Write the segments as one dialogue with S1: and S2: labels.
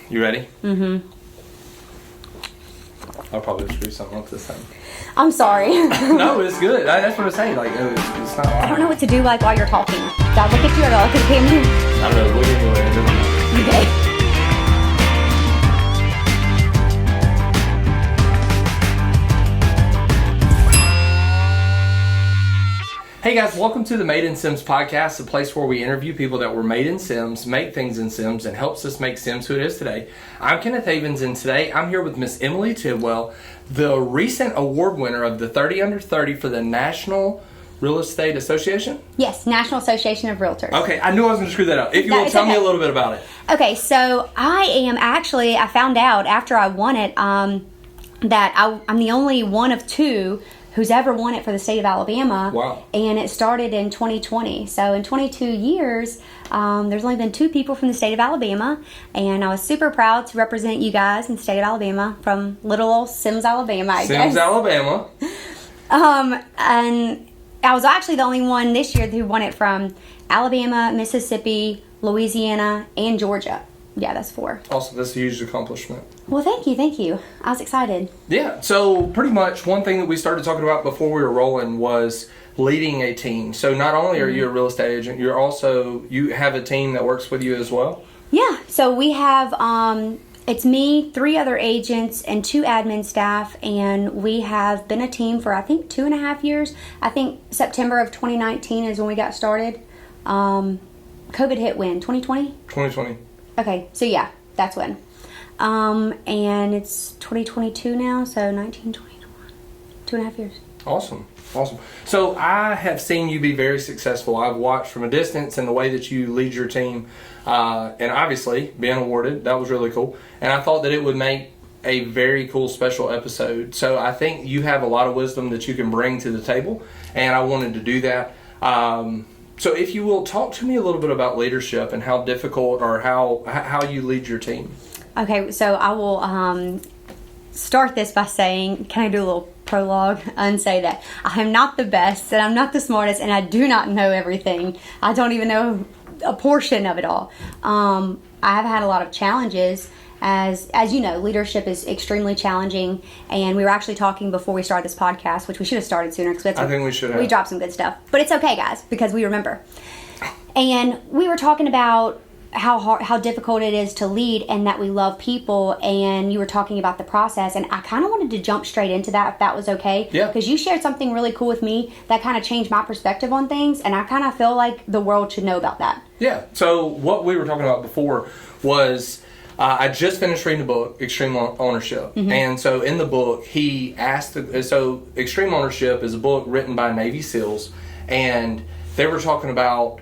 S1: You ready? Mm-hmm. I'll probably screw something up this time.
S2: I'm sorry.
S1: No, it's good. That's what I'm saying. Like, it's not.
S2: I don't know what to do like while you're talking. Do I look at you or do I look at the camera?
S1: I don't know. Look anyway.
S2: Okay.
S1: Hey guys, welcome to the Made in Sims podcast, a place where we interview people that were made in Sims, make things in Sims, and helps us make Sims who it is today. I'm Kenneth Havens, and today I'm here with Miss Emily Tidwell, the recent award winner of the 30 Under 30 for the National Real Estate Association?
S2: Yes, National Association of Realtors.
S1: Okay, I knew I was going to screw that up. If you will, tell me a little bit about it.
S2: Okay, so I found out after I won it that I'm the only one of two who's ever won it for the state of Alabama.
S1: Wow.
S2: And it started in 2020. So in 22 years, there's only been two people from the state of Alabama. And I was super proud to represent you guys in the state of Alabama from little old Sims, Alabama, I guess.
S1: Sims, Alabama.
S2: And I was actually the only one this year who won it from Alabama, Mississippi, Louisiana, and Georgia. Yeah, that's 4.
S1: Awesome. That's a huge accomplishment.
S2: Well, thank you. I was excited.
S1: Yeah, so pretty much one thing that we started talking about before we were rolling was leading a team. So not only are you a real estate agent, you have a team that works with you as well?
S2: Yeah, so we have, it's me, 3 other agents, and 2 admin staff, and we have been a team for, I think, 2.5 years. I think September of 2019 is when we got started. COVID hit when? 2020?
S1: 2020.
S2: Okay, so yeah, that's when. And it's 2022 now, so 19, 20, 2.5 years.
S1: Awesome. So I have seen you be very successful. I've watched from a distance and the way that you lead your team, and obviously being awarded, that was really cool. And I thought that it would make a very cool special episode. So I think you have a lot of wisdom that you can bring to the table, and I wanted to do that. So if you will, talk to me a little bit about leadership and how difficult or how you lead your team.
S2: Okay, so I will start this by saying, can I do a little prologue and say that I am not the best, and I'm not the smartest, and I do not know everything. I don't even know a portion of it all. I have had a lot of challenges. As you know, leadership is extremely challenging, and we were actually talking before we started this podcast, which we should have started sooner because
S1: I think we should have.
S2: We dropped some good stuff, but it's okay, guys, because we remember. And we were talking about how difficult it is to lead, and that we love people, and you were talking about the process, and I kind of wanted to jump straight into that, if that was okay.
S1: Yeah.
S2: Because you shared something really cool with me that kind of changed my perspective on things, and I kind of feel like the world should know about that.
S1: Yeah. So what we were talking about before was. I just finished reading the book, Extreme Ownership. Mm-hmm. And so in the book, he asked, so Extreme Ownership is a book written by Navy SEALs. And they were talking about,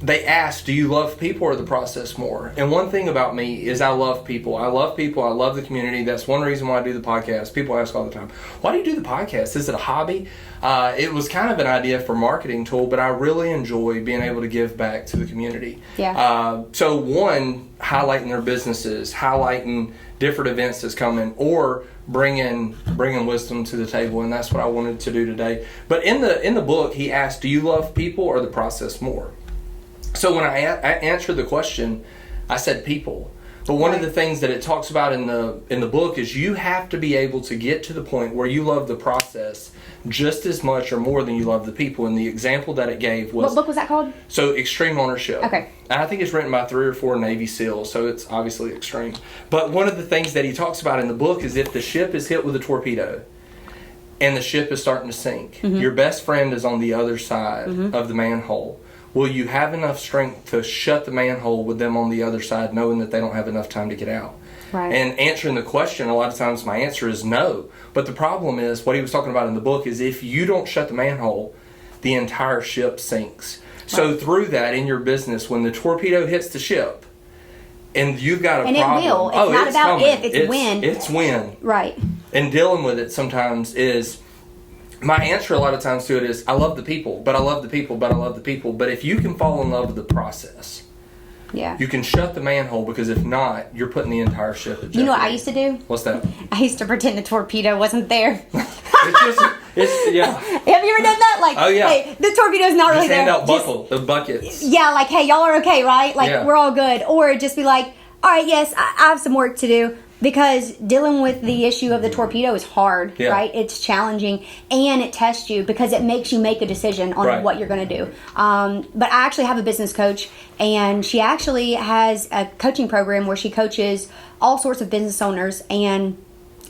S1: they asked, do you love people or the process more? And one thing about me is I love people. I love the community. That's one reason why I do the podcast. People ask all the time, why do you do the podcast? Is it a hobby? It was kind of an idea for a marketing tool, but I really enjoy being able to give back to the community.
S2: Yeah.
S1: So one, highlighting their businesses, highlighting different events that's coming, or bringing wisdom to the table, and that's what I wanted to do today. But in the book, he asked, do you love people or the process more? So when I answered the question, I said people. But one of the things that it talks about in the book is you have to be able to get to the point where you love the process just as much or more than you love the people. And the example that it gave was...
S2: What book was that called?
S1: So Extreme Ownership.
S2: Okay.
S1: And I think it's written by 3 or 4 Navy SEALs, so it's obviously extreme. But one of the things that he talks about in the book is if the ship is hit with a torpedo and the ship is starting to sink, mm-hmm. your best friend is on the other side mm-hmm. of the manhole. Will you have enough strength to shut the manhole with them on the other side, knowing that they don't have enough time to get out?
S2: Right.
S1: And answering the question, a lot of times my answer is no. But the problem is, what he was talking about in the book is if you don't shut the manhole, the entire ship sinks. Right. So through that, in your business, when the torpedo hits the ship, and you've got a problem.
S2: And it will. It's not about
S1: coming.
S2: If, it's when.
S1: It's when.
S2: Right.
S1: And dealing with it sometimes is... My answer a lot of times to it is, I love the people, but I love the people, but I love the people. But if you can fall in love with the process,
S2: yeah,
S1: you can shut the manhole, because if not, you're putting the entire ship at jeopardy.
S2: You know what I used to do?
S1: What's that?
S2: I used to pretend the torpedo wasn't there.
S1: Yeah.
S2: Have you ever done that? Like,
S1: oh, yeah.
S2: Hey, the torpedo's not really there.
S1: Hand out the buckets.
S2: Yeah, like, hey, y'all are okay, right? Like, we're all good. Or just be like, all right, yes, I have some work to do. Because dealing with the issue of the torpedo is hard, right? It's challenging, and it tests you because it makes you make a decision on what you're going to do. But I actually have a business coach, and she actually has a coaching program where she coaches all sorts of business owners, and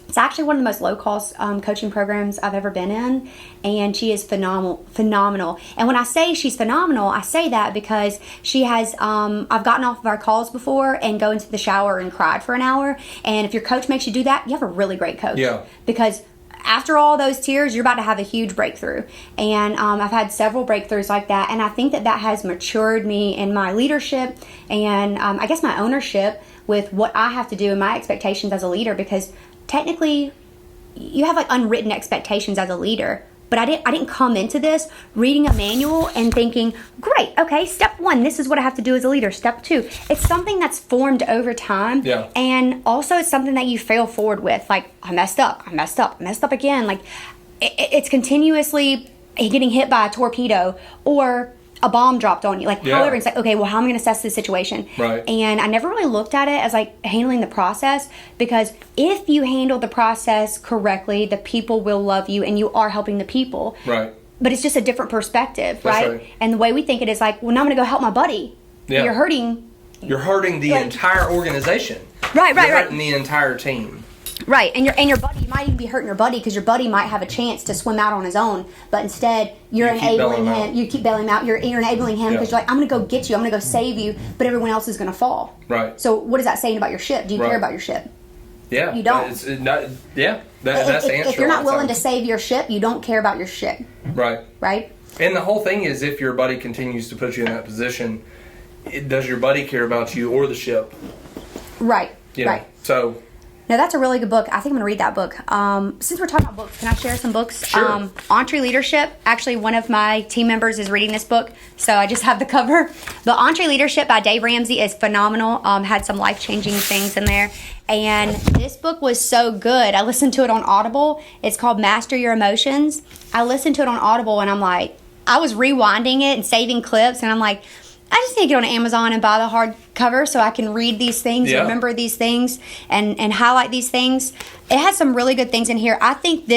S2: it's actually one of the most low-cost coaching programs I've ever been in, and she is phenomenal. And when I say she's phenomenal, I say that because she has, I've gotten off of our calls before and go into the shower and cried for an hour, and if your coach makes you do that, you have a really great coach. Yeah. Because after all those tears, you're about to have a huge breakthrough. And I've had several breakthroughs like that, and I think that has matured me in my leadership and I guess my ownership with what I have to do and my expectations as a leader, because technically you have like unwritten expectations as a leader, but I didn't come into this reading a manual and thinking, great, okay, step 1, this is what I have to do as a leader. Step 2, it's something that's formed over time. Yeah. And also it's something that you fail forward with. Like, I messed up again. Like, it's continuously getting hit by a torpedo or a bomb dropped on you. Like, however, it's like, okay, well, how am I going to assess this situation? Right. And I never really looked at it as like handling the process, because if you handle the process correctly, the people will love you and you are helping the people. Right. But it's just a different perspective, right? And the way we think it is like, well, now I'm going to go help my buddy. Yeah. You're hurting
S1: the entire organization.
S2: Right.
S1: You're hurting the entire team.
S2: Right, and your buddy, you might even be hurting your buddy because your buddy might have a chance to swim out on his own, but instead you're enabling him. You keep bailing him out. You're enabling him because you're like, I'm going to go get you. I'm going to go save you, but everyone else is going to fall. Right. So what is that saying about your ship? Do you care about your ship?
S1: Yeah.
S2: You don't.
S1: That's the answer.
S2: If you're not willing to save your ship, you don't care about your ship. Right. Right.
S1: And the whole thing is, if your buddy continues to put you in that position, does your buddy care about you or the ship?
S2: Right.
S1: Right. So.
S2: No, that's a really good book. I think I'm going to read that book. Since we're talking about books, can I share some books?
S1: Sure.
S2: EntreLeadership. Actually, one of my team members is reading this book, so I just have the cover. But EntreLeadership by Dave Ramsey is phenomenal. Had some life-changing things in there. And this book was so good. I listened to it on Audible. It's called Master Your Emotions. I listened to it on Audible, and I'm like, I was rewinding it and saving clips, and I'm like, I just need to get on Amazon and buy the hardcover so I can read these things, remember these things, and highlight these things. It has some really good things in here. I think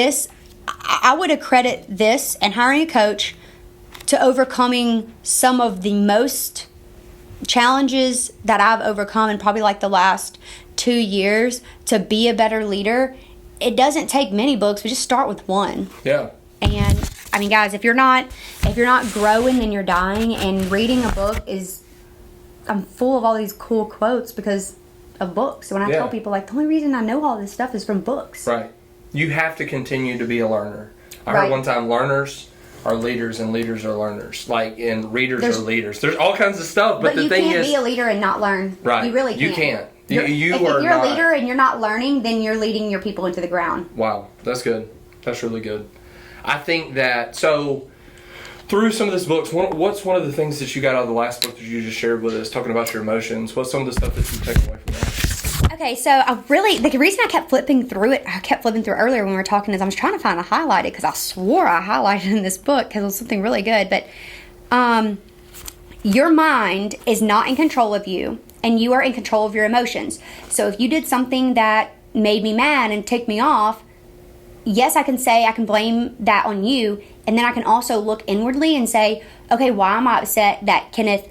S2: I would accredit this and hiring a coach to overcoming some of the most challenges that I've overcome in probably like the last 2 years to be a better leader. It doesn't take many books, but just start with one. Yeah. And I mean, guys, if you're not growing, then you're dying. And reading a book I'm full of all these cool quotes because of books. When I tell people, like, the only reason I know all this stuff is from books.
S1: Right. You have to continue to be a learner. I heard one time, learners are leaders and leaders are learners. Like, and readers are leaders. There's all kinds of stuff. But the thing is, you can't
S2: be a leader and not learn. Right. You really can't.
S1: You can't.
S2: If you're a leader and you're not learning, then you're leading your people into the ground.
S1: Wow. That's good. That's really good. I think that, so through some of this books, what's one of the things that you got out of the last book that you just shared with us, talking about your emotions? What's some of the stuff that you take away from that?
S2: Okay, so the reason I kept flipping through earlier when we were talking is I was trying to find a highlighted because I swore I highlighted in this book because it was something really good. But your mind is not in control of you, and you are in control of your emotions. So if you did something that made me mad and ticked me off, yes, I can blame that on you, and then I can also look inwardly and say, okay, why am I upset that Kenneth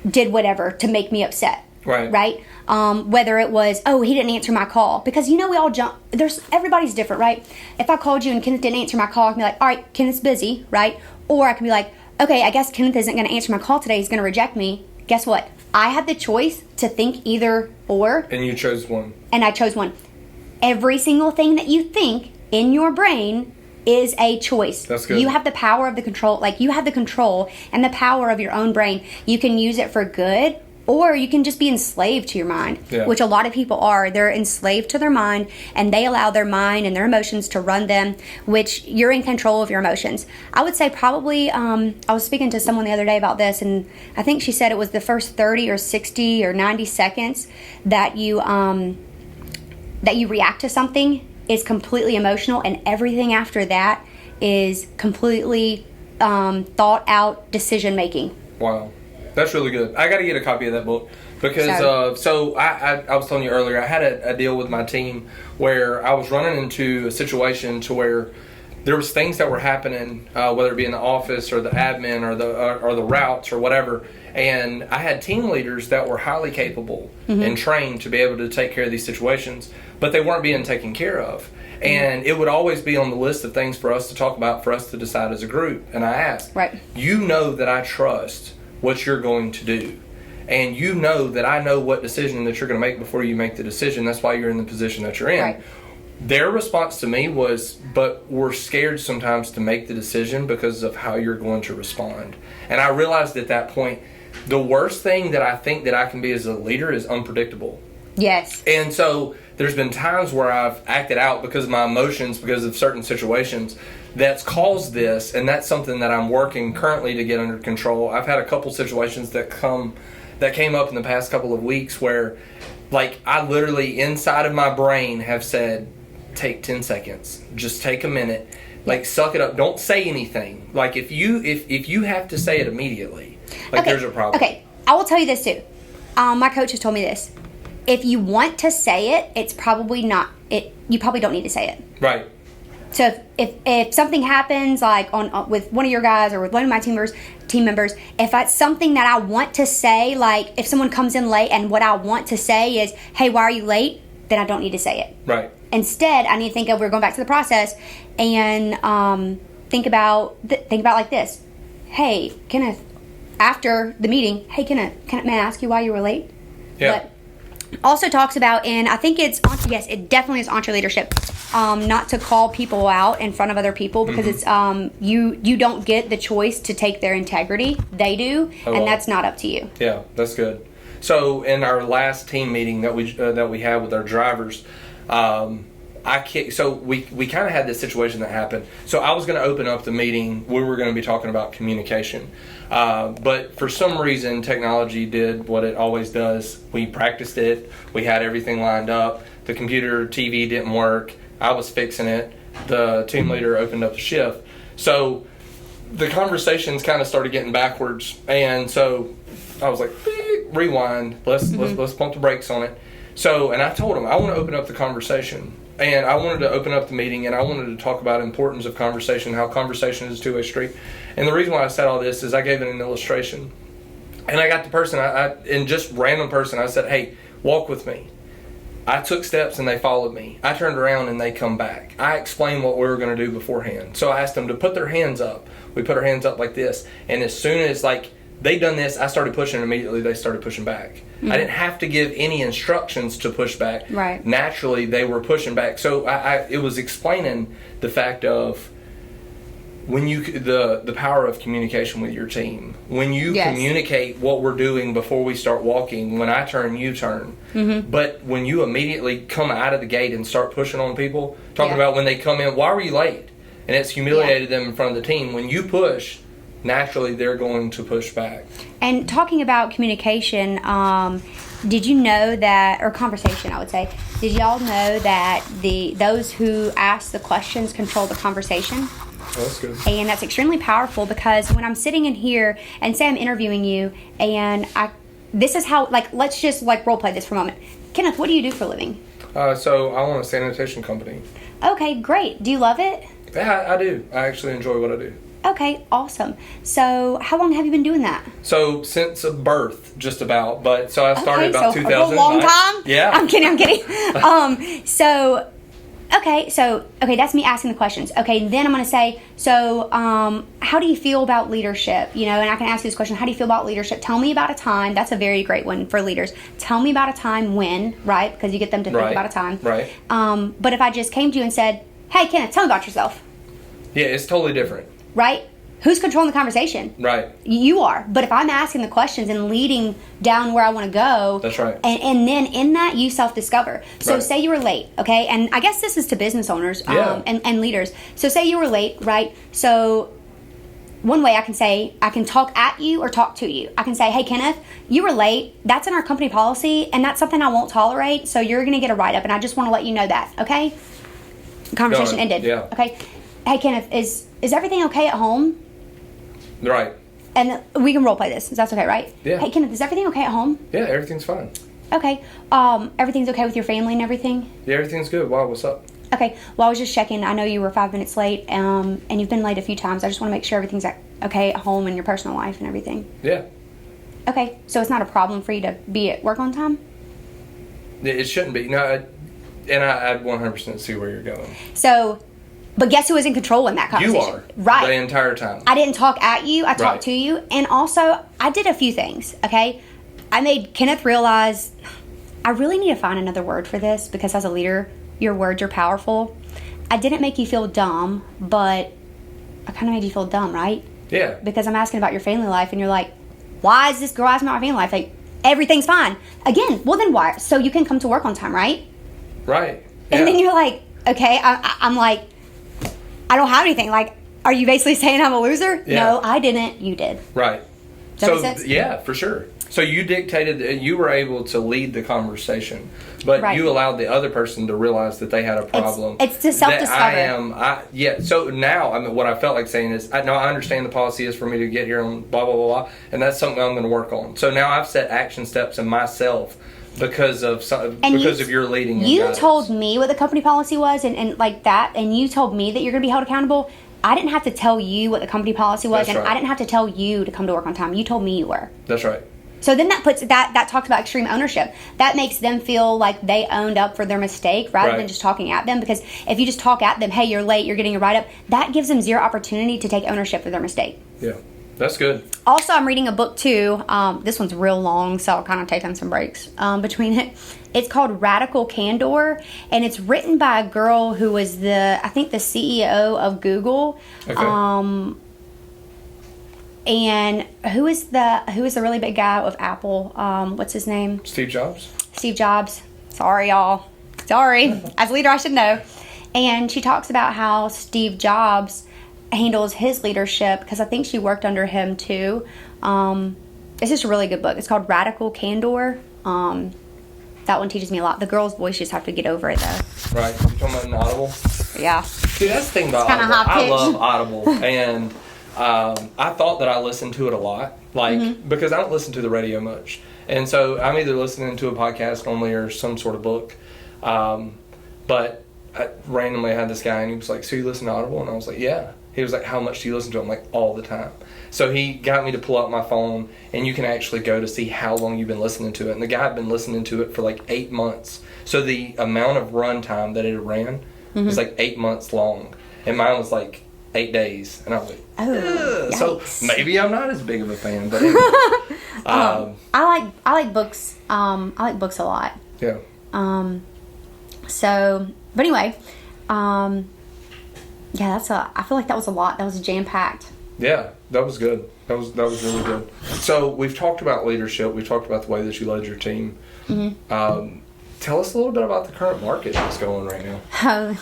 S2: did whatever to make me upset? Right. Right? Whether it was, he didn't answer my call. Because, we all jump. Everybody's different, right? If I called you and Kenneth didn't answer my call, I can be like, all right, Kenneth's busy, right? Or I can be like, okay, I guess Kenneth isn't going to answer my call today. He's going to reject me. Guess what? I had the choice to think either or.
S1: And you chose one.
S2: And I chose one. Every single thing that you think in your brain is a choice.
S1: That's good.
S2: You have the power of the control. Like, you have the control and the power of your own brain. You can use it for good, or you can just be enslaved to your mind, which a lot of people are. They're enslaved to their mind, and they allow their mind and their emotions to run them, which you're in control of your emotions. I would say probably, I was speaking to someone the other day about this, and I think she said it was the first 30 or 60 or 90 seconds that you react to something is completely emotional, and everything after that is completely thought out decision making.
S1: Wow, that's really good. I got to get a copy of that book. Because so I was telling you earlier, I had a deal with my team where I was running into a situation to where there was things that were happening, whether it be in the office or the admin or the routes or whatever, and I had team leaders that were highly capable and trained to be able to take care of these situations, but they weren't being taken care of. And it would always be on the list of things for us to talk about, for us to decide as a group. And I asked, you know that I trust what you're going to do. And you know that I know what decision that you're going to make before you make the decision. That's why you're in the position that you're in.
S2: Right.
S1: Their response to me was, but we're scared sometimes to make the decision because of how you're going to respond. And I realized at that point, the worst thing that I think that I can be as a leader is unpredictable.
S2: Yes.
S1: And so there's been times where I've acted out because of my emotions, because of certain situations that's caused this, and that's something that I'm working currently to get under control. I've had a couple situations that came up in the past couple of weeks where, like, I literally inside of my brain have said, take 10 seconds, just take a minute, like, suck it up, don't say anything. Like, if you have to say it immediately, like, there's a problem.
S2: Okay, I will tell you this too. My coach has told me this. If you want to say it, it's probably not it. You probably don't need to say it.
S1: Right.
S2: So if something happens, like with one of your guys or with one of my team members, if it's something that I want to say, like if someone comes in late and what I want to say is, "Hey, why are you late?" then I don't need to say it.
S1: Right.
S2: Instead, I need to think of, we're going back to the process and think about like this. Hey, Kenneth, after the meeting, hey Kenneth, may I ask you why you were late?
S1: Yeah.
S2: But also talks about, and I think it definitely is entre leadership, not to call people out in front of other people, because it's you don't get the choice to take their integrity, they do, and that's not up to you.
S1: Yeah, that's good. So in our last team meeting that we had with our drivers, we kind of had this situation that happened. So I was going to open up the meeting. We were going to be talking about communication. But for some reason, technology did what it always does. We practiced it. We had everything lined up. The computer, TV didn't work. I was fixing it. The team leader opened up the shift. So the conversations kind of started getting backwards. And so I was like, rewind. Let's pump the brakes on it. So, and I told him, I want to open up the conversation. And I wanted to open up the meeting, and I wanted to talk about the importance of conversation, how conversation is a two-way street. And the reason why I said all this is I gave it an illustration. And I got the person, and just random person, I said, hey, walk with me. I took steps and they followed me. I turned around and they come back. I explained what we were going to do beforehand. So I asked them to put their hands up. We put our hands up like this. And as soon as they done this, I started pushing, and immediately they started pushing back. Mm-hmm. I didn't have to give any instructions to push back.
S2: Right. Naturally,
S1: they were pushing back. So it was explaining the fact of when the power of communication with your team. When you communicate what we're doing before we start walking, when I turn, you turn. Mm-hmm. But when you immediately come out of the gate and start pushing on people, talking about when they come in, why were you late? And it's humiliated them in front of the team. When you push, naturally they're going to push back.
S2: And talking about communication, did you know that, or conversation I would say, did y'all know that those who ask the questions control the conversation?
S1: Oh, that's good.
S2: And that's extremely powerful, because when I'm sitting in here and say I'm interviewing you, and this is how, let's just role play this for a moment. Kenneth, what do you do for a living?
S1: So I own a sanitation company.
S2: Okay, great. Do you love it?
S1: Yeah, I do. I actually enjoy what I do.
S2: Okay, awesome. So how long have you been doing that?
S1: So since birth, just about. But so I started about 2009.
S2: A long time?
S1: Yeah.
S2: I'm kidding. Okay, that's me asking the questions. Okay, then I'm going to say, how do you feel about leadership? And I can ask you this question, how do you feel about leadership? Tell me about a time. That's a very great one for leaders. Tell me about a time when, right? Because you get them to think about a time.
S1: Right.
S2: But if I just came to you and said, hey, Kenneth, tell me about yourself.
S1: Yeah, it's totally different.
S2: Right? Who's controlling the conversation?
S1: Right.
S2: You are. But if I'm asking the questions and leading down where I want to go.
S1: That's right.
S2: And then in that, you self-discover. So say you were late, okay? And I guess this is to business owners and leaders. So say you were late, right? So one way I can talk at you or talk to you. I can say, hey, Kenneth, you were late. That's in our company policy, and that's something I won't tolerate. So you're going to get a write-up, and I just want to let you know that, okay? Conversation ended.
S1: Yeah.
S2: Okay. Hey, Kenneth, is everything okay at home?
S1: Right.
S2: and we can role play this. That's okay, right?
S1: Yeah.
S2: Hey, Kenneth, is everything okay at home?
S1: Yeah, everything's fine.
S2: Okay. Everything's okay with your family and everything?
S1: Yeah, everything's good. Wow, what's up?
S2: Okay. Well, I was just checking. I know you were 5 minutes late, and you've been late a few times. I just want to make sure everything's okay at home and your personal life and everything.
S1: Yeah.
S2: Okay. So it's not a problem for you to be at work on time?
S1: It shouldn't be. No, I 100% see where you're going.
S2: So, but guess who was in control in that conversation?
S1: You are.
S2: Right.
S1: The entire time.
S2: I didn't talk at you. I talked
S1: Right.
S2: to you. And also, I did a few things, okay? I made Kenneth realize I really need to find another word for this because as a leader, your words are powerful. I didn't make you feel dumb, but I kind of made you feel dumb, right?
S1: Yeah.
S2: Because I'm asking about your family life, and you're like, why is this girl asking about my family life? Like, everything's fine. Again, well then why? So you can come to work on time, right?
S1: Right. Yeah.
S2: And then you're like, okay, I'm like, I don't have anything. Like, are you basically saying I'm a loser?
S1: Yeah.
S2: No, I didn't. You did.
S1: Right.
S2: Does that make sense?
S1: Yeah, for sure. So you dictated, you were able to lead the conversation, but
S2: Right.
S1: you allowed the other person to realize that they had a problem.
S2: It's to self-discover.
S1: Yeah. So now, I mean, what I felt like saying is, I understand the policy is for me to get here on blah, blah, blah, blah, and that's something I'm going to work on. So now I've set action steps in myself because of your leading. And
S2: you
S1: guidance.
S2: told me what the company policy was and like that, and you told me that you're going to be held accountable. I didn't have to tell you what the company policy was,
S1: That's
S2: and
S1: right.
S2: I didn't have to tell you to come to work on time. You told me you were.
S1: That's right.
S2: So then that puts that talks about extreme ownership. That makes them feel like they owned up for their mistake rather
S1: Right.
S2: than just talking at them. Because if you just talk at them, hey, you're late, you're getting a write up, that gives them zero opportunity to take ownership of their mistake.
S1: Yeah. That's good.
S2: Also, I'm reading a book too. This one's real long, so I'll kind of take on some breaks between it. It's called Radical Candor, and it's written by a girl who was I think the CEO of Google.
S1: Okay.
S2: And who is the really big guy of Apple? What's his name?
S1: Steve Jobs.
S2: Steve Jobs. Sorry, y'all. Sorry. As a leader, I should know. And she talks about how Steve Jobs handles his leadership because I think she worked under him too. It's just a really good book. It's called Radical Candor. That one teaches me a lot. The girl's voice, you just have to get over it though.
S1: Right. You talking about an Audible?
S2: Yeah.
S1: See, that's the thing about
S2: kinda
S1: Audible. I
S2: high-pitched.
S1: love Audible, and I thought that I listened to it a lot, because I don't listen to the radio much, and so I'm either listening to a podcast only or some sort of book. But I randomly had this guy, and he was like, "So you listen to Audible?" And I was like, "Yeah." He was like, "How much do you listen to it?" I'm like, "All the time." So he got me to pull out my phone, and you can actually go to see how long you've been listening to it. And the guy had been listening to it for like 8 months. So the amount of run time that it ran was like 8 months long, and mine was like 8 days. And I was like,
S2: Oh,
S1: so
S2: yikes.
S1: maybe I'm not as big of a fan, but anyway.
S2: I like books. I like books a lot.
S1: Yeah.
S2: So, but anyway, yeah, I feel like that was a lot. That was jam packed.
S1: Yeah, that was good. That was really good. So we've talked about leadership. We've talked about the way that you led your team. Tell us a little bit about the current market that's going right now.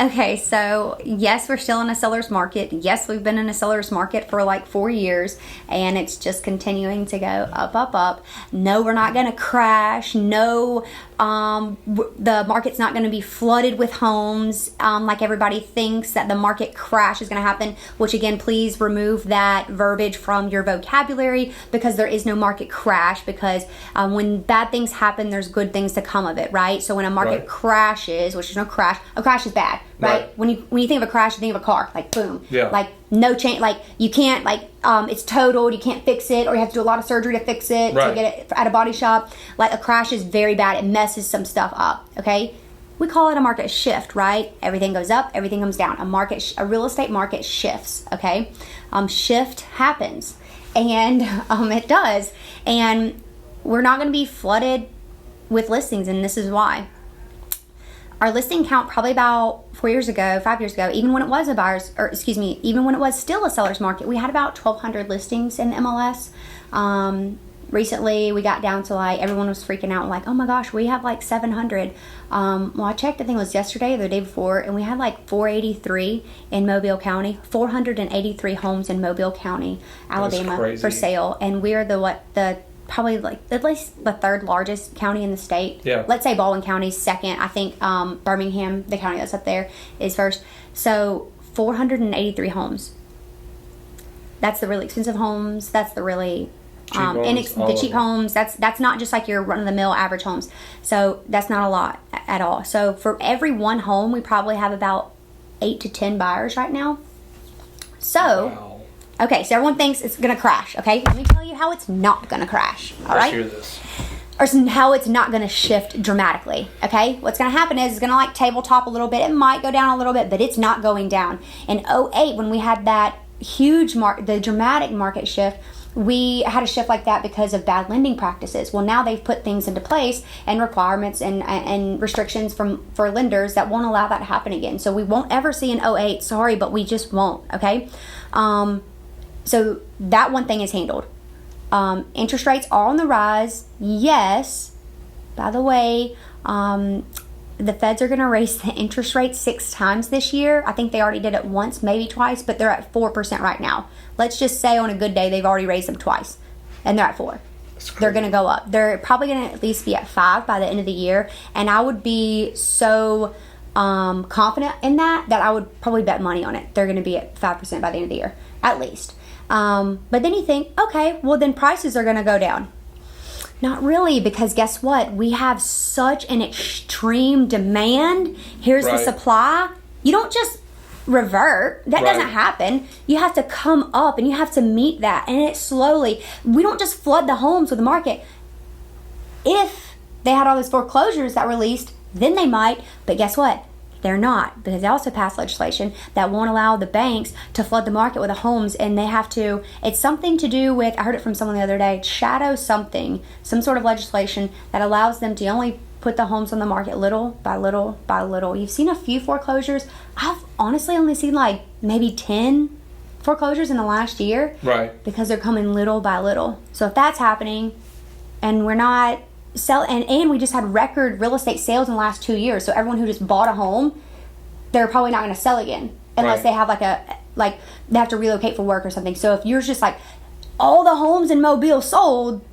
S2: Okay, so yes, we're still in a seller's market. Yes, we've been in a seller's market for like 4 years, and it's just continuing to go up, up, up. No, we're not going to crash. No, the market's not going to be flooded with homes like everybody thinks that the market crash is going to happen, which again, please remove that verbiage from your vocabulary because there is no market crash because when bad things happen, there's good things to come of it, right? So when a market
S1: Right.
S2: crashes, which is no crash, a crash is bad, right?
S1: Right.
S2: When you think of a crash, you think of a car, like boom,
S1: Yeah.
S2: like no change, like you can't it's totaled, you can't fix it, or you have to do a lot of surgery to fix it to
S1: Right.
S2: get it at a body shop. Like a crash is very bad; it messes some stuff up. Okay, we call it a market shift, right? Everything goes up, everything comes down. A real estate market shifts. Okay, shift happens, and it does, and we're not going to be flooded with listings, and this is why. Our listing count probably about 4 years ago, 5 years ago, even when it was even when it was still a seller's market, we had about 1,200 listings in the MLS. Recently, we got down to everyone was freaking out, like, oh my gosh, we have 700. Well, I checked, I think it was yesterday or the day before, and we had 483 in Mobile County, 483 homes in Mobile County, Alabama,
S1: crazy.
S2: for sale. And we're probably at least the third largest county in the state.
S1: Yeah.
S2: Let's say Baldwin County's second. I think Birmingham, the county that's up there, is first. So 483 homes. That's the really expensive homes. That's the really
S1: Cheap
S2: cheap homes. That's not just like your run-of-the-mill average homes. So that's not a lot at all. So for every one home, we probably have about 8 to 10 buyers right now. So,
S1: Wow.
S2: okay, so everyone thinks it's going to crash. Okay, let me tell you how it's not going to crash. All right?
S1: Let's hear this.
S2: Or how it's not going to shift dramatically. Okay, what's going to happen is it's going to like tabletop a little bit. It might go down a little bit, but it's not going down. In 2008, when we had that huge the dramatic market shift, we had a shift like that because of bad lending practices. Well, now they've put things into place and requirements and restrictions for lenders that won't allow that to happen again. So we won't ever see an 2008. Sorry, but we just won't. Okay, so that one thing is handled. Interest rates are on the rise. Yes. By the way, the feds are going to raise the interest rate 6 times this year. I think they already did it once, maybe twice, but they're at 4% right now. Let's just say on a good day, they've already raised them twice, and they're at 4. They're going to go up. They're probably going to at least be at 5 by the end of the year, and I would be so confident in that I would probably bet money on it. They're going to be at 5% by the end of the year, at least. But then you think, okay, well then prices are going to go down. Not really, because guess what? We have such an extreme demand. Here's the supply. You don't just revert. That doesn't happen. You have to come up and you have to meet that. And it slowly, we don't just flood the homes with the market. If they had all those foreclosures that released, then they might. But guess what? They're not, because they also passed legislation that won't allow the banks to flood the market with the homes, and they have to, it's something to do with, I heard it from someone the other day, shadow something, some sort of legislation that allows them to only put the homes on the market little by little by little. You've seen a few foreclosures. I've honestly only seen like maybe 10 foreclosures in the last year.
S1: Right.
S2: Because they're coming little by little. So if that's happening, and we're not and we just had record real estate sales in the last 2 years. So everyone who just bought a home, they're probably not going to sell again unless they have like they have to relocate for work or something. So if you're just like all the homes in Mobile sold,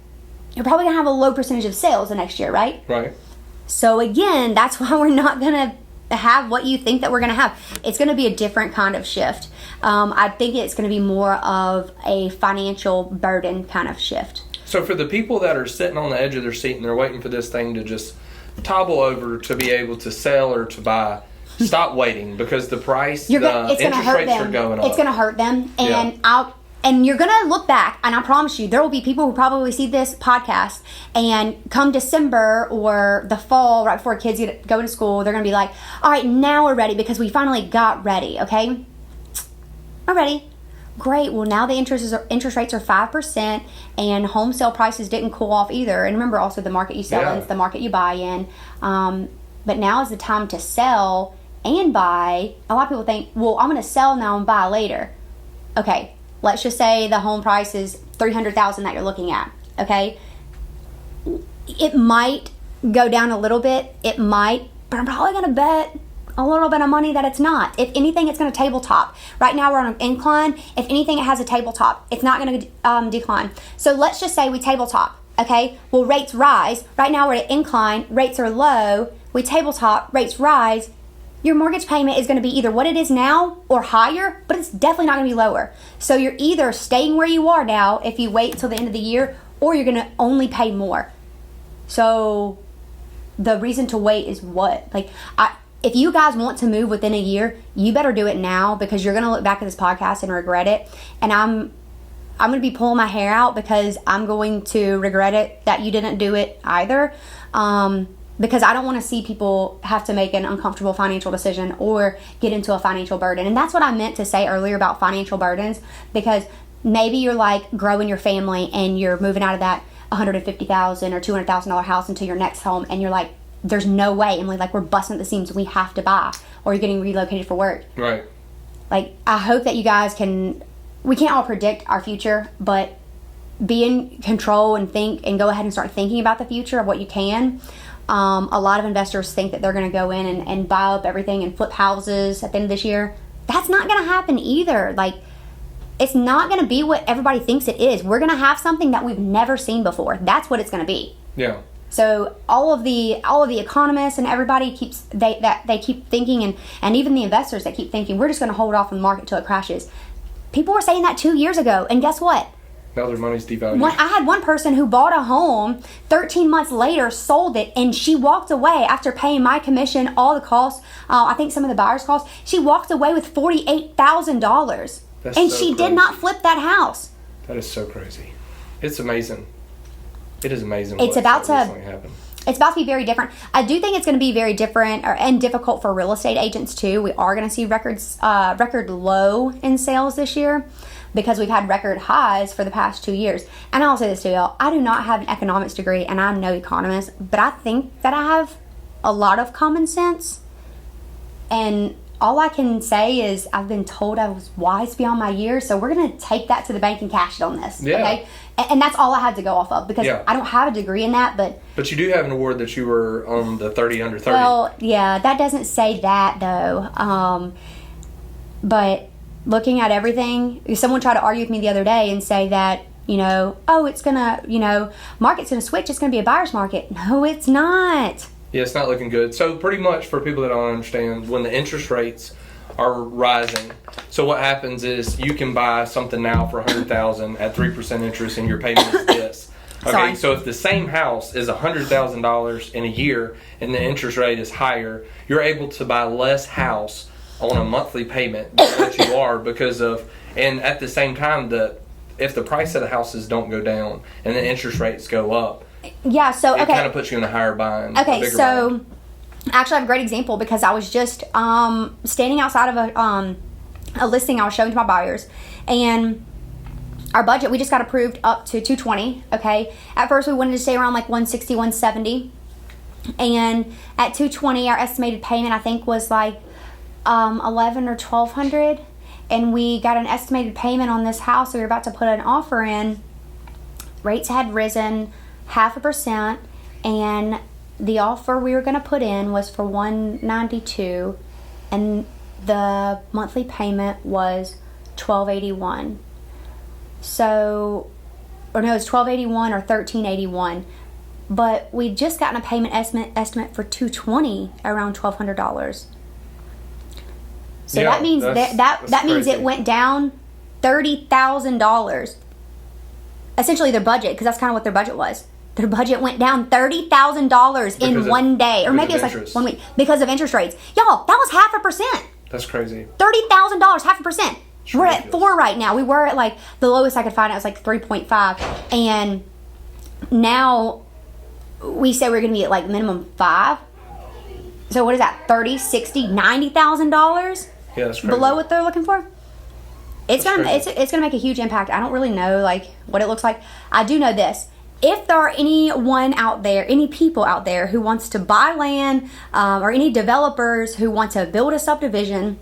S2: you're probably going to have a low percentage of sales the next year, right?
S1: Right.
S2: So again, that's why we're not going to have what you think that we're going to have. It's going to be a different kind of shift. I think it's going to be more of a financial burden kind of shift.
S1: So for the people that are sitting on the edge of their seat and they're waiting for this thing to just topple over to be able to sell or to buy, stop waiting, because the price, the interest rates are going up.
S2: It's going to hurt them. And you're going to look back, and I promise you, there will be people who probably see this podcast, and come December or the fall, right before kids go to school, they're going to be like, all right, now we're ready because we finally got ready, okay? We're ready. Great. Well, now the interest rates are 5%, and home sale prices didn't cool off either. And remember, also the market you sell in is the market you buy in. But now is the time to sell and buy. A lot of people think, well, I'm going to sell now and buy later. Okay, let's just say the home price is $300,000 that you're looking at. Okay, it might go down a little bit. It might, but I'm probably going to bet a little bit of money that it's not. If anything, it's going to tabletop. Right now we're on an incline. If anything, it has a tabletop. It's not going to decline. So let's just say we tabletop. Okay, well, rates rise. Right now we're at an incline. Rates are low. We tabletop. Rates rise. Your mortgage payment is going to be either what it is now or higher, but it's definitely not going to be lower. So you're either staying where you are now if you wait until the end of the year, or you're going to only pay more. So the reason to wait is what? If you guys want to move within a year, you better do it now, because you're going to look back at this podcast and regret it. And I'm going to be pulling my hair out, because I'm going to regret it that you didn't do it either. Because I don't want to see people have to make an uncomfortable financial decision or get into a financial burden. And that's what I meant to say earlier about financial burdens, because maybe you're like growing your family and you're moving out of that $150,000 or $200,000 house into your next home, and you're like, there's no way, Emily, like, we're busting at the seams, we have to buy, or you're getting relocated for work.
S1: Right.
S2: Like, I hope that you guys we can't all predict our future, but be in control and think and go ahead and start thinking about the future of what you can. A lot of investors think that they're going to go in and buy up everything and flip houses at the end of this year. That's not going to happen either. Like, it's not going to be what everybody thinks it is. We're going to have something that we've never seen before. That's what it's going to be.
S1: Yeah.
S2: So all of the economists and everybody keep thinking, and even the investors that keep thinking we're just going to hold off on the market till it crashes. People were saying that 2 years ago, and guess what?
S1: Now their money's devalued.
S2: I had one person who bought a home, 13 months later sold it, and she walked away after paying my commission, all the costs, I think some of the buyer's costs. She walked away with $48,000. And
S1: so
S2: she
S1: crazy.
S2: did not flip that house.
S1: That is so crazy. It's amazing. It is amazing.
S2: It's about to
S1: happen.
S2: It's about to be very different. I do think it's going to be very different and difficult for real estate agents too. We are going to see record low in sales this year, because we've had record highs for the past 2 years. And I'll say this to y'all, I do not have an economics degree and I'm no economist, but I think that I have a lot of common sense. And all I can say is I've been told I was wise beyond my years, so we're going to take that to the bank and cash it on this.
S1: Yeah.
S2: Okay? And that's all I had to go off of, because I don't have a degree in that, but...
S1: But you do have an award that you were on the 30 under 30.
S2: Well, yeah, that doesn't say that, though. But looking at everything, someone tried to argue with me the other day and say that, it's going to, market's going to switch, it's going to be a buyer's market. No, it's not.
S1: Yeah, it's not looking good. So pretty much, for people that don't understand, when the interest rates are rising, so what happens is you can buy something now for $100,000 at 3% interest, and your payment is this. Okay,
S2: Sorry.
S1: So if the same house is $100,000 in a year and the interest rate is higher, you're able to buy less house on a monthly payment than what you are, because of, and at the same time, if the price of the houses don't go down and the interest rates go up,
S2: yeah, so
S1: it kind of puts you in a higher bind.
S2: Okay, so actually I have a great example, because I was just standing outside of a listing I was showing to my buyers, and our budget, we just got approved up to $220. Okay, at first we wanted to stay around like $160, $170, and at $220 our estimated payment I think was like $1,100 or $1,200, and we got an estimated payment on this house we were about to put an offer in. Rates had risen 0.5%, and the offer we were going to put in was for $192, and the monthly payment was $1,281. So, or no, it's $1,281 or $1,381. But we just gotten a payment estimate for $220, around $1,200. So
S1: Yeah,
S2: that means that means it went down $30,000. Essentially their budget, because that's kind of what their budget was. Their budget went down $30,000 in one day, or maybe it's like 1 week, because of interest rates. Y'all, that was 0.5%.
S1: That's crazy.
S2: $30,000, 0.5%. We're at 4 right now. We were at like the lowest I could find. It was like 3.5, and now we say we're going to be at like minimum 5. So what is that? $30,000, $60,000, $90,000?
S1: Yeah, that's crazy.
S2: Below what they're looking for. It's gonna make a huge impact. I don't really know like what it looks like. I do know this: if there are any people out there who wants to buy land, or any developers who want to build a subdivision,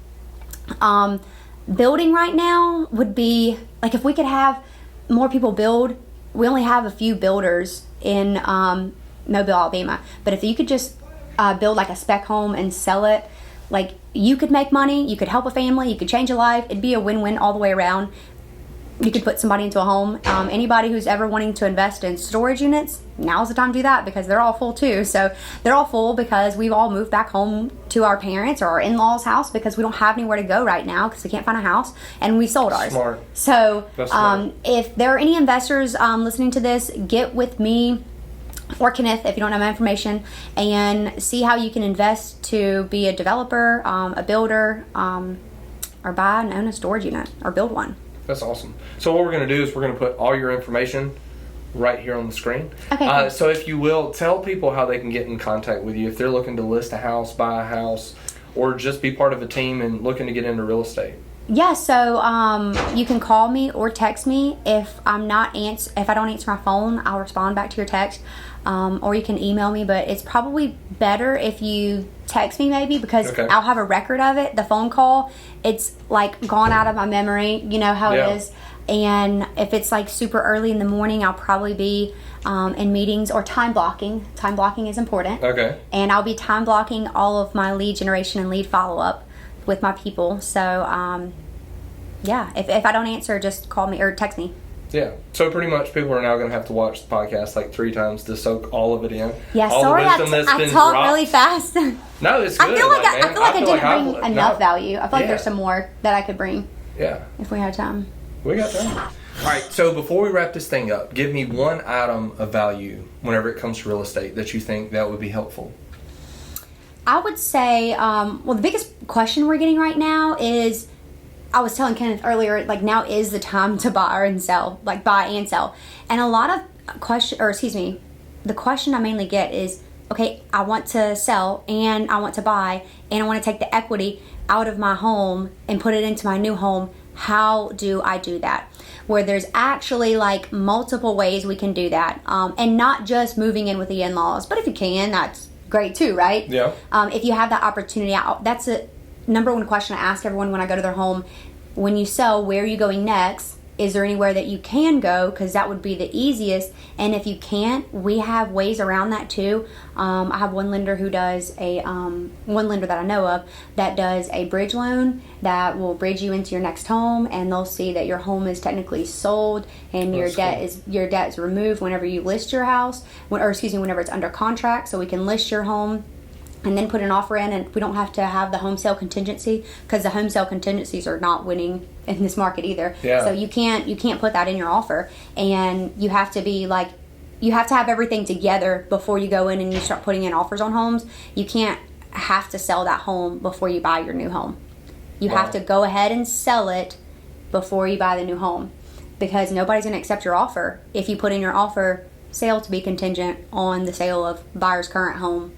S2: building right now would be like, if we could have more people build. We only have a few builders in Mobile, Alabama, but if you could just build like a spec home and sell it, like, you could make money, you could help a family, you could change a life. It'd be a win-win all the way around. You could put somebody into a home. Anybody who's ever wanting to invest in storage units, now's the time to do that, because they're all full too. So they're all full because we've all moved back home to our parents or our in-laws' house, because we don't have anywhere to go right now because we can't find a house, and we sold ours.
S1: Smart.
S2: So
S1: That's smart.
S2: If there are any investors listening to this, get with me or Kenneth, if you don't know my information, and see how you can invest to be a developer, a builder, or buy and own a storage unit or build one.
S1: That's awesome. So what we're going to do is we're going to put all your information right here on the screen.
S2: Okay. Cool.
S1: So if you will, tell people how they can get in contact with you if they're looking to list a house, buy a house, or just be part of a team and looking to get into real estate.
S2: Yeah, so you can call me or text me. If I don't answer my phone, I'll respond back to your text. Or you can email me, but it's probably better if you text me, maybe, because I'll have a record of it. The phone call, it's like gone out of my memory. You know how it is. And if it's like super early in the morning, I'll probably be in meetings or time blocking. Time blocking is important.
S1: Okay.
S2: And I'll be time blocking all of my lead generation and lead follow-up with my people. So, yeah, if I don't answer, just call me or text me.
S1: Yeah. So pretty much people are now going to have to watch the podcast like 3 times to soak all of it in.
S2: Yeah,
S1: all
S2: sorry,
S1: the wisdom
S2: I talk really fast.
S1: No, it's good.
S2: I feel like I didn't bring enough value. I feel like
S1: Yeah.
S2: there's some more that I could bring.
S1: Yeah.
S2: If we had time.
S1: We got time. All right, so before we wrap this thing up, give me one item of value whenever it comes to real estate that you think that would be helpful.
S2: I would say, well, the biggest question we're getting right now is, I was telling Kenneth earlier, like, now is the time to buy and sell. And a lot of the question I mainly get is, okay, I want to sell and I want to buy and I want to take the equity out of my home and put it into my new home. How do I do that? Where there's actually like multiple ways we can do that, and not just moving in with the in-laws, but if you can, that's great too, right?
S1: Yeah.
S2: If you have that opportunity, that's a number one question I ask everyone when I go to their home. When you sell, where are you going next? Is there anywhere that you can go? Because that would be the easiest. And if you can't, we have ways around that too. I have one lender who does one lender that I know of that does a bridge loan that will bridge you into your next home, and they'll see that your home is technically sold and your debt is removed whenever you list your house, whenever it's under contract. So we can list your home and then put an offer in, and we don't have to have the home sale contingency, because the home sale contingencies are not winning in this market either.
S1: Yeah.
S2: So you can't put that in your offer, and you have to have everything together before you go in and you start putting in offers on homes. You can't have to sell that home before you buy your new home. You have to go ahead and sell it before you buy the new home, because nobody's going to accept your offer if you put in your offer sale to be contingent on the sale of buyer's current home.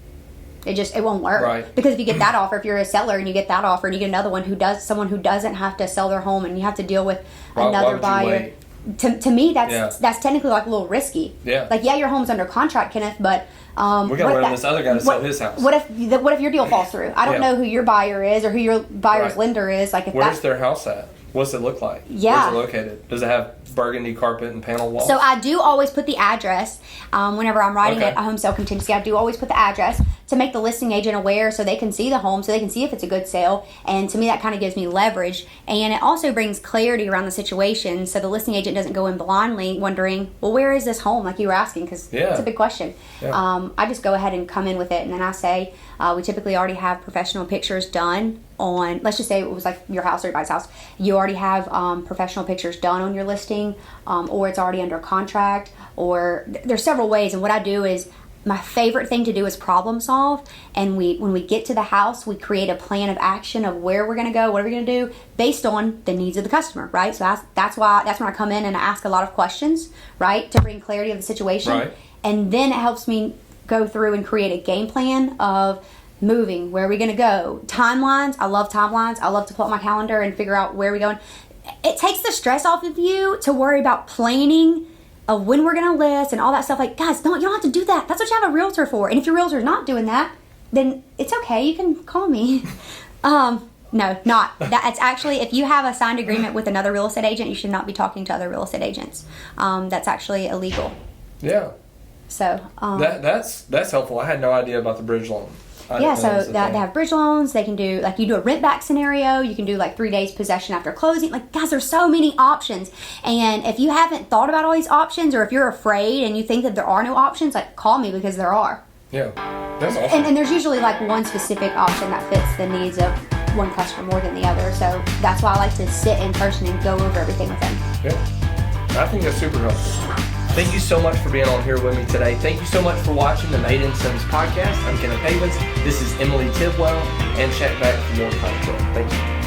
S2: It won't work.
S1: Right.
S2: Because if you get that offer, if you're a seller and you get that offer and you get another one someone who doesn't have to sell their home, and you have to deal with another buyer. To me, that's technically like a little risky.
S1: Yeah.
S2: Like, your home's under contract, Kenneth, but
S1: we gotta run this other guy to sell his house.
S2: What if your deal falls through? I don't know who your buyer is or who your buyer's lender is. Like, if
S1: where's their house at? What's it look like?
S2: Yeah.
S1: Where's it located? Does it have burgundy carpet and panel walls?
S2: So I do always put the address whenever I'm writing a home sale contingency. I do always put the address to make the listing agent aware, so they can see the home, so they can see if it's a good sale. And to me, that kind of gives me leverage, and it also brings clarity around the situation, so the listing agent doesn't go in blindly wondering, well, where is this home, like you were asking, because it's a big question. I just go ahead and come in with it, and then I say we typically already have professional pictures done on, let's just say it was like your house or everybody's house. You already have professional pictures done on your listing, or it's already under contract, or there's several ways. And what I do is, my favorite thing to do is problem solve, and when we get to the house, we create a plan of action of where we're going to go, what are we going to do, based on the needs of the customer, right? So that's when I come in and I ask a lot of questions, right, to bring clarity of the situation.
S1: Right.
S2: And then it helps me go through and create a game plan of moving, where are we going to go, timelines. I love timelines. I love to pull up my calendar and figure out where we're going. It takes the stress off of you to worry about planning of when we're going to list and all that stuff. Like, guys, you don't have to do that. That's what you have a realtor for. And if your realtor's not doing that, then it's okay. You can call me. No, not that. It's actually, if you have a signed agreement with another real estate agent, you should not be talking to other real estate agents. That's actually illegal.
S1: Yeah.
S2: So
S1: that's helpful. I had no idea about the bridge loan.
S2: So they have bridge loans. They can do, like, you do a rent back scenario. You can do like 3 days possession after closing. Like, guys, there's so many options. And if you haven't thought about all these options, or if you're afraid and you think that there are no options, like, call me, because there are.
S1: Yeah, that's awesome.
S2: And there's usually like one specific option that fits the needs of one customer more than the other. So that's why I like to sit in person and go over everything with them.
S1: Yeah, I think that's super helpful. Thank you so much for being on here with me today. Thank you so much for watching the Made in Sims podcast. I'm Kenneth Havens. This is Emily Tidwell, and check back for more content. Thank you.